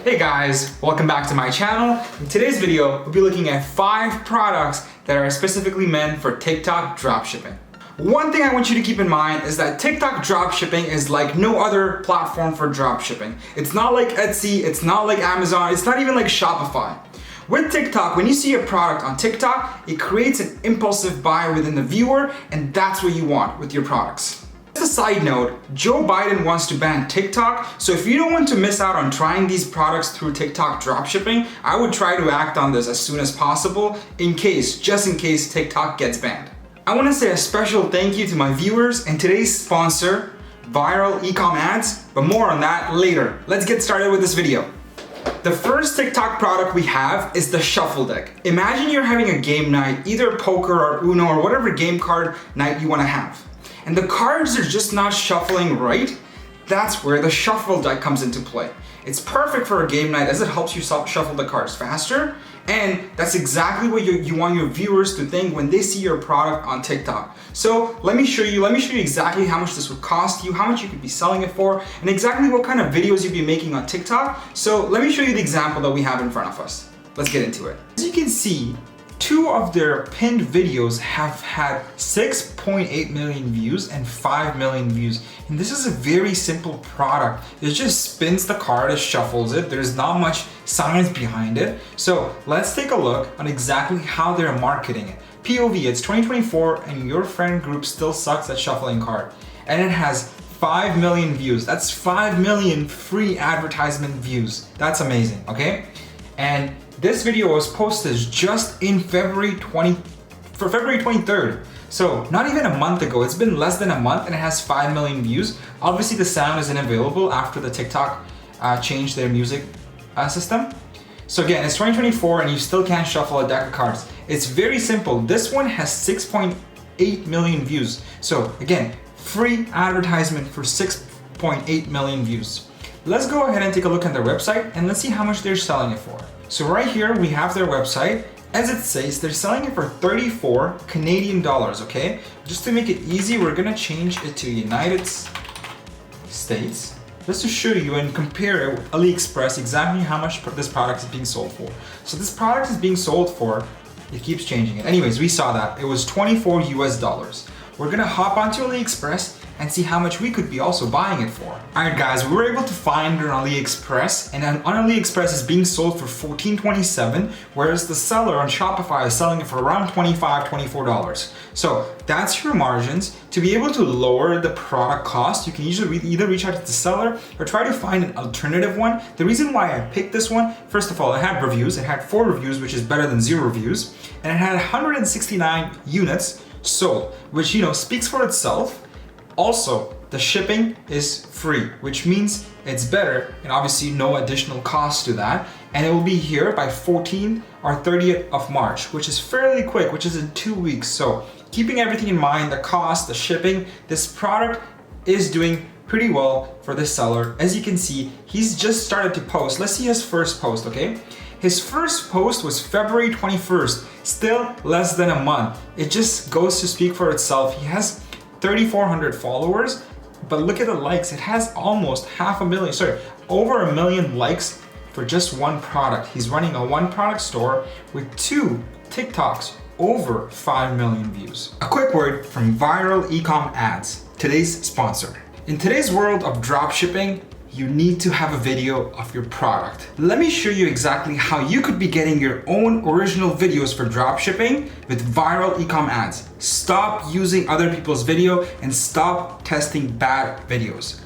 Hey guys, welcome back to my channel. In today's video, we'll be looking at 5 products that are specifically meant for TikTok dropshipping. One thing I want you to keep in mind is that TikTok dropshipping is like no other platform for dropshipping. It's not like Etsy, it's not like Amazon, it's not even like Shopify. With TikTok, when you see a product on TikTok, it creates an impulsive buy within the viewer, and that's what you want with your products. As a side note, Joe Biden wants to ban TikTok, so if you don't want to miss out on trying these products through TikTok dropshipping, I would try to act on this as soon as possible just in case TikTok gets banned. I want to say a special thank you to my viewers and today's sponsor, Viral Ecom Ads, but more on that later. Let's get started with this video. The first TikTok product we have is the Shuffle Deck. Imagine you're having a game night, either poker or Uno or whatever game card night you want to have. And the cards are just not shuffling right. That's where the Shuffle Deck comes into play. It's perfect for a game night as it helps you shuffle the cards faster, and that's exactly what you want your viewers to think when they see your product on TikTok. So let me show you exactly how much this would cost you, how much you could be selling it for, and exactly what kind of videos you'd be making on TikTok. So let me show you the example that we have in front of us. Let's get into it. As you can see, 2 of their pinned videos have had 6.8 million views and 5 million views. And this is a very simple product. It just spins the card, it shuffles it. There's not much science behind it. So let's take a look on exactly how they're marketing it. POV, it's 2024 and your friend group still sucks at shuffling card. And it has 5 million views. That's 5 million free advertisement views. That's amazing, okay? And this video was posted just in February 23rd. So not even a month ago. It's been less than a month and it has 5 million views. Obviously the sound isn't available after the TikTok changed their music system. So again, it's 2024 and you still can't shuffle a deck of cards. It's very simple. This one has 6.8 million views. So again, free advertisement for 6.8 million views. Let's go ahead and take a look at their website and let's see how much they're selling it for. So right here we have their website. As it says, they're selling it for 34 Canadian dollars, okay? Just to make it easy, we're gonna change it to United States. Just to show you and compare it with AliExpress exactly how much this product is being sold for. So this product is being sold for, it keeps changing it. Anyways, we saw that. It was 24 US dollars. We're gonna hop onto AliExpress and see how much we could be also buying it for. Alright guys, we were able to find it on AliExpress, and on AliExpress is being sold for $14.27, whereas the seller on Shopify is selling it for around $24. So that's your margins. To be able to lower the product cost, you can usually either reach out to the seller or try to find an alternative one. The reason why I picked this one, first of all, it had reviews. It had 4 reviews, which is better than 0 reviews, and it had 169 units sold, which speaks for itself. Also, the shipping is free, which means it's better and obviously no additional cost to that. And it will be here by 14th or 30th of March, which is fairly quick, which is in 2 weeks. So keeping everything in mind, the cost, the shipping, this product is doing pretty well for this seller. As you can see, he's just started to post. Let's see his first post, okay? His first post was February 21st, still less than a month. It just goes to speak for itself. He has 3,400 followers, but look at the likes. It has almost over 1 million likes for just one product. He's running a 1 product store with 2 TikToks over 5 million views. A quick word from Viral Ecom Ads, today's sponsor. In today's world of dropshipping, you need to have a video of your product. Let me show you exactly how you could be getting your own original videos for dropshipping with Viral Ecom Ads. Stop using other people's video and stop testing bad videos.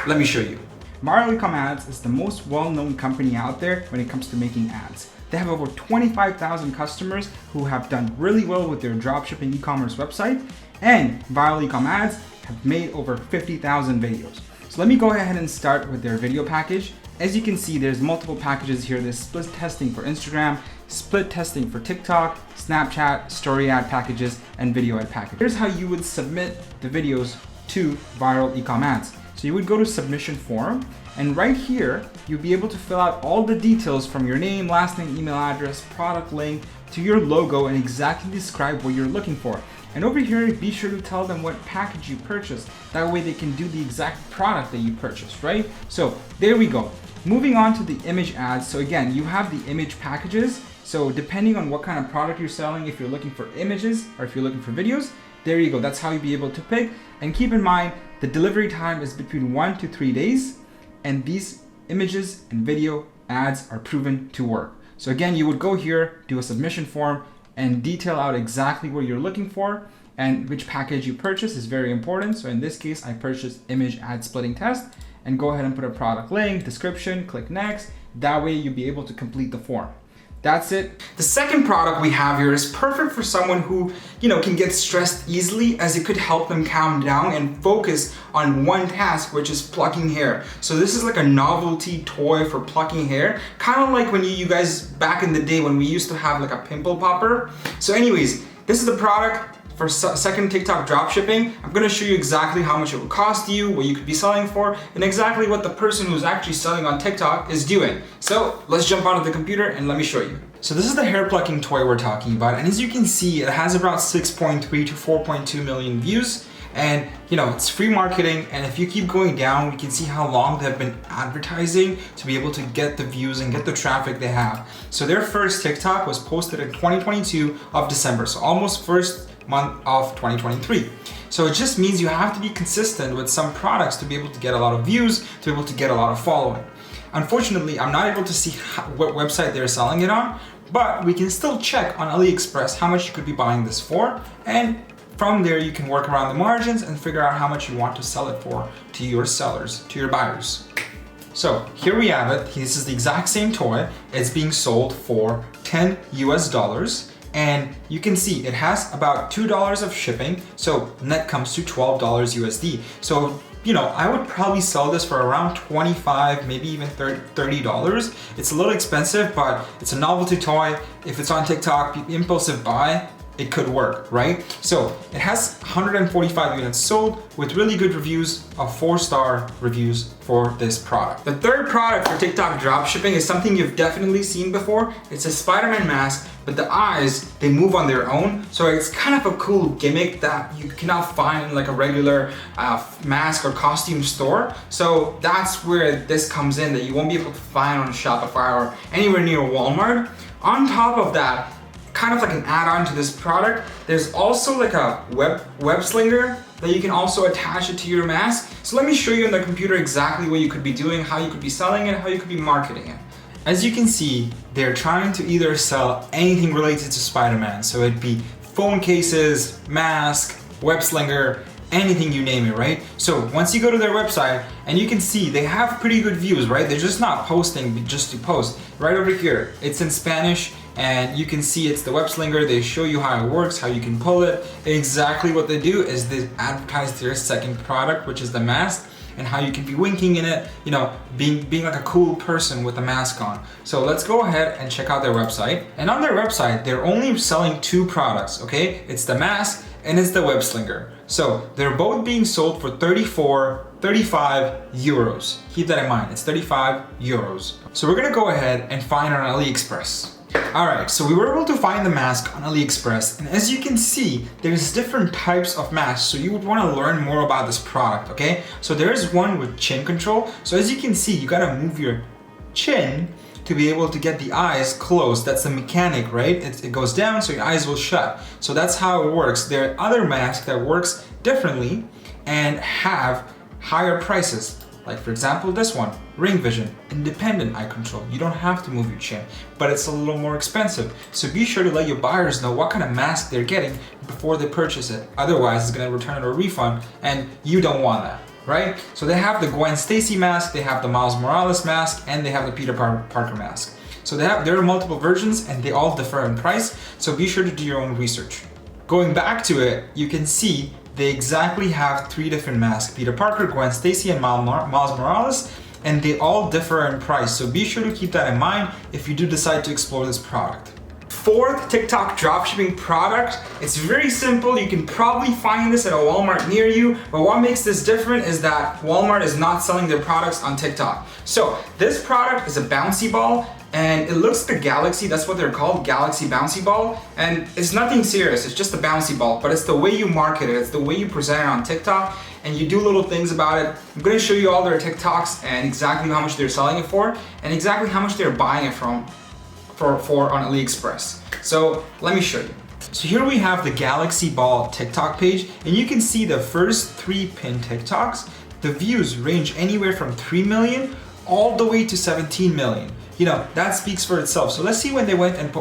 Let me show you. Viral Ecom Ads is the most well-known company out there when it comes to making ads. They have over 25,000 customers who have done really well with their dropshipping e-commerce website, and Viral Ecom Ads have made over 50,000 videos. So let me go ahead and start with their video package. As you can see, there's multiple packages here. There's split testing for Instagram, split testing for TikTok, Snapchat, story ad packages, and video ad packages. Here's how you would submit the videos to Viral Ecom Ads. So you would go to submission form, and right here, you'll be able to fill out all the details from your name, last name, email address, product link, to your logo, and exactly describe what you're looking for. And over here, be sure to tell them what package you purchased. That way they can do the exact product that you purchased, right? So there we go. Moving on to the image ads. So again, you have the image packages. So depending on what kind of product you're selling, if you're looking for images or if you're looking for videos, there you go. That's how you'll be able to pick. And keep in mind, the delivery time is between 1 to 3 days. And these images and video ads are proven to work. So again, you would go here, do a submission form, and detail out exactly what you're looking for and which package you purchase is very important. So in this case, I purchased image ad splitting test, and go ahead and put a product link, description, click next. That way you'll be able to complete the form. That's it. The second product we have here is perfect for someone who, can get stressed easily, as it could help them calm down and focus on one task, which is plucking hair. So this is like a novelty toy for plucking hair, kind of like when you guys back in the day when we used to have like a pimple popper. So anyways, this is the product for second TikTok dropshipping. I'm gonna show you exactly how much it would cost you, what you could be selling for, and exactly what the person who's actually selling on TikTok is doing. So let's jump onto the computer and let me show you. So this is the hair plucking toy we're talking about, and as you can see, it has about 6.3 to 4.2 million views. And it's free marketing, and if you keep going down, we can see how long they've been advertising to be able to get the views and get the traffic they have. So their first TikTok was posted in 2022 of December, so almost first month of 2023. So it just means you have to be consistent with some products to be able to get a lot of views, to be able to get a lot of following. Unfortunately, I'm not able to see what website they're selling it on, but we can still check on AliExpress how much you could be buying this for, and from there you can work around the margins and figure out how much you want to sell it for to your sellers, to your buyers. So here we have it. This is the exact same toy. It's being sold for $10 US. And you can see it has about $2 of shipping, so net comes to $12 USD. So, I would probably sell this for around $25, maybe even $30. It's a little expensive, but it's a novelty toy. If it's on TikTok, impulsive buy, it could work, right? So it has 145 units sold with really good reviews of 4-star reviews for this product. The third product for TikTok dropshipping is something you've definitely seen before. It's a Spiderman mask, but the eyes, they move on their own. So it's kind of a cool gimmick that you cannot find in like a regular mask or costume store. So that's where this comes in, that you won't be able to find on Shopify or anywhere near Walmart. On top of that, kind of like an add-on to this product, there's also like a web slinger that you can also attach it to your mask. So let me show you on the computer exactly what you could be doing, how you could be selling it, how you could be marketing it. As you can see, they're trying to either sell anything related to Spider-Man. So it'd be phone cases, mask, web slinger, anything you name it, right? So once you go to their website, and you can see they have pretty good views, right? They're just not posting just to post. Right over here, it's in Spanish, and you can see it's the web slinger. They show you how it works, how you can pull it. Exactly what they do is they advertise their second product, which is the mask, and how you can be winking in it, being like a cool person with a mask on. So let's go ahead and check out their website. And on their website, they're only selling 2 products, okay? It's the mask and it's the web slinger. So they're both being sold for 35 euros. Keep that in mind, it's 35 euros. So we're gonna go ahead and find on AliExpress. All right, so we were able to find the mask on AliExpress, and as you can see, there's different types of masks, so you would want to learn more about this product, okay? So there is one with chin control. So as you can see, you gotta move your chin to be able to get the eyes closed. That's the mechanic, right? It goes down so your eyes will shut. So that's how it works. There are other masks that works differently and have higher prices. Like for example, this one, Ring Vision, independent eye control. You don't have to move your chin, but it's a little more expensive. So be sure to let your buyers know what kind of mask they're getting before they purchase it. Otherwise, it's gonna return it or refund, and you don't want that, right? So they have the Gwen Stacy mask, they have the Miles Morales mask, and they have the Peter Parker mask. So there are multiple versions, and they all differ in price, so be sure to do your own research. Going back to it, you can see they exactly have 3 different masks: Peter Parker, Gwen Stacy, and Miles Morales, and they all differ in price. So be sure to keep that in mind if you do decide to explore this product. Fourth TikTok dropshipping product, it's very simple. You can probably find this at a Walmart near you, but what makes this different is that Walmart is not selling their products on TikTok. So this product is a bouncy ball, and it looks like a galaxy. That's what they're called, galaxy bouncy ball. And it's nothing serious, it's just a bouncy ball, but it's the way you market it, it's the way you present it on TikTok, and you do little things about it. I'm gonna show you all their TikToks and exactly how much they're selling it for and exactly how much they're buying it for on AliExpress. So let me show you. So here we have the Galaxy Ball TikTok page, and you can see the first 3 pinned TikToks. The views range anywhere from 3 million all the way to 17 million. You know, that speaks for itself. So let's see when they went and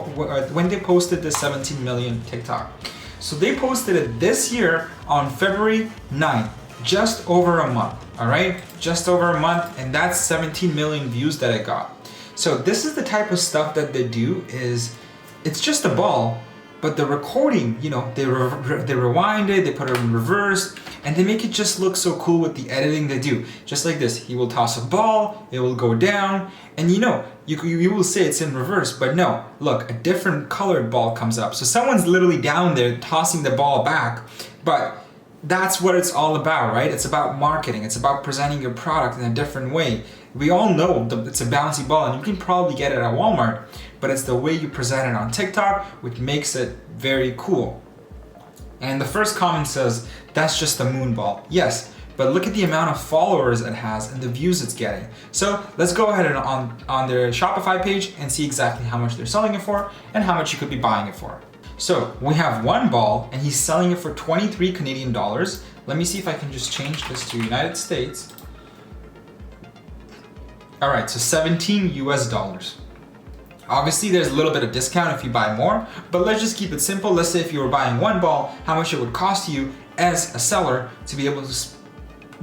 when they posted the 17 million TikTok. So they posted it this year on February 9th, just over a month, all right? Just over a month, and that's 17 million views that it got. So this is the type of stuff that they do is, it's just a ball, but the recording, you know, they rewind it, they put it in reverse, and they make it just look so cool with the editing they do. Just like this, he will toss a ball, it will go down, and you know, you will say it's in reverse, but no, look, a different colored ball comes up. So someone's literally down there tossing the ball back, but that's what it's all about, right? It's about marketing, it's about presenting your product in a different way. We all know it's a bouncy ball and you can probably get it at Walmart, but it's the way you present it on TikTok which makes it very cool. And the first comment says, that's just a moon ball. Yes, but look at the amount of followers it has and the views it's getting. So let's go ahead and on their Shopify page and see exactly how much they're selling it for and how much you could be buying it for. So we have one ball and he's selling it for 23 Canadian dollars. Let me see if I can just change this to United States. All right, so 17 US dollars. Obviously there's a little bit of discount if you buy more, but let's just keep it simple. Let's say if you were buying one ball, how much it would cost you as a seller to be able to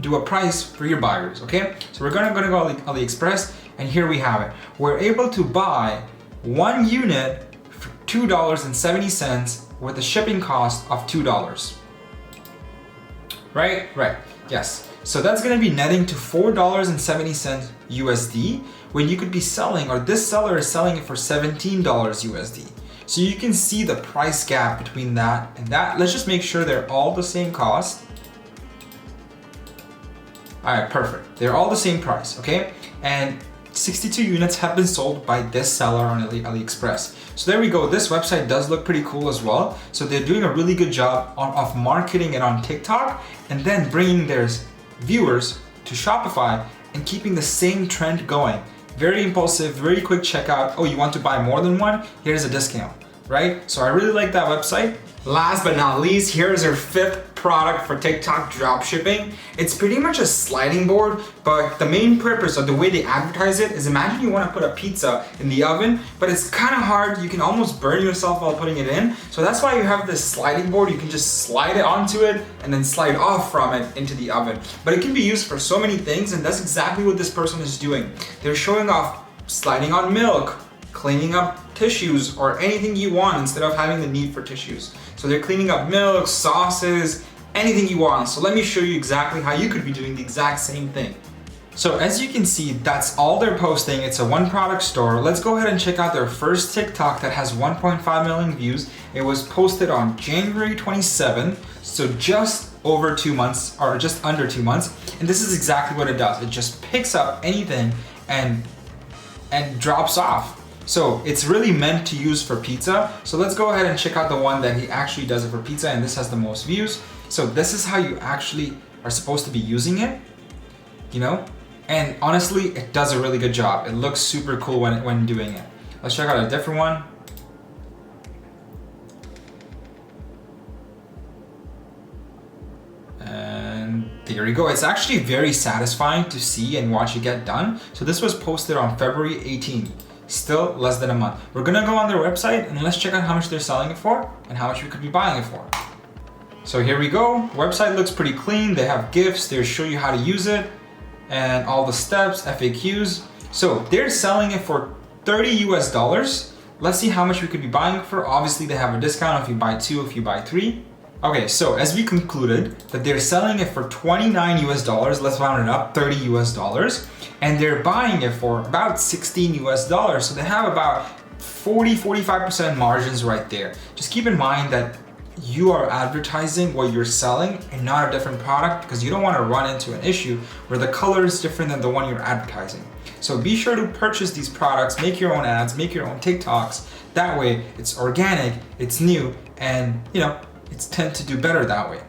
do a price for your buyers, okay? So we're gonna go AliExpress, and here we have it. We're able to buy one unit for $2.70 with a shipping cost of $2. Right, yes. So that's gonna be netting to $4.70 USD when you could be selling, or this seller is selling it for $17 USD. So you can see the price gap between that and that. Let's just make sure they're all the same cost. All right, perfect. They're all the same price, okay? And 62 units have been sold by this seller on AliExpress. So there we go. This website does look pretty cool as well. So they're doing a really good job of marketing it on TikTok and then bringing their viewers to Shopify and keeping the same trend going. Very impulsive, very quick checkout. Oh, you want to buy more than one? Here's a discount, right? So I really like that website. Last but not least, here's our 5th product for TikTok dropshipping. It's pretty much a sliding board, but the main purpose of the way they advertise it is, imagine you want to put a pizza in the oven, but it's kind of hard. You can almost burn yourself while putting it in. So that's why you have this sliding board. You can just slide it onto it and then slide off from it into the oven. But it can be used for so many things, and that's exactly what this person is doing. They're showing off sliding on milk, cleaning up tissues, or anything you want instead of having the need for tissues. So they're cleaning up milk, sauces, anything you want. So let me show you exactly how you could be doing the exact same thing. So as you can see, that's all they're posting. It's a one product store. Let's go ahead and check out their first TikTok that has 1.5 million views. It was posted on January 27th, so just over 2 months, or just under 2 months. And this is exactly what it does. It just picks up anything and drops off. So it's really meant to use for pizza. So let's go ahead and check out the one that he actually does it for pizza, and this has the most views. So this is how you actually are supposed to be using it, you know? And honestly, it does a really good job. It looks super cool when doing it. Let's check out a different one. And there you go. It's actually very satisfying to see and watch it get done. So this was posted on February 18th. Still less than a month. We're gonna go on their website and let's check out how much they're selling it for and how much we could be buying it for. So here we go. Website looks pretty clean. They have GIFs. They show you how to use it and all the steps, FAQs. So they're selling it for $30 US. Let's see how much we could be buying it for. Obviously they have a discount if you buy 2, if you buy 3. Okay, so as we concluded that they're selling it for $29 US, let's round it up, $30 US, and they're buying it for about $16 US. So they have about 40-45% margins right there. Just keep in mind that you are advertising what you're selling and not a different product, because you don't want to run into an issue where the color is different than the one you're advertising. So be sure to purchase these products, make your own ads, make your own TikToks. That way it's organic, it's new, and you know, it's tend to do better that way.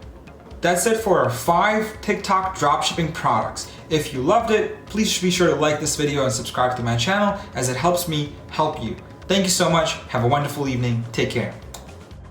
that's it for our 5 TikTok dropshipping products. If you loved it, please be sure to like this video and subscribe to my channel as it helps me help you. Thank you so much. Have a wonderful evening. Take care.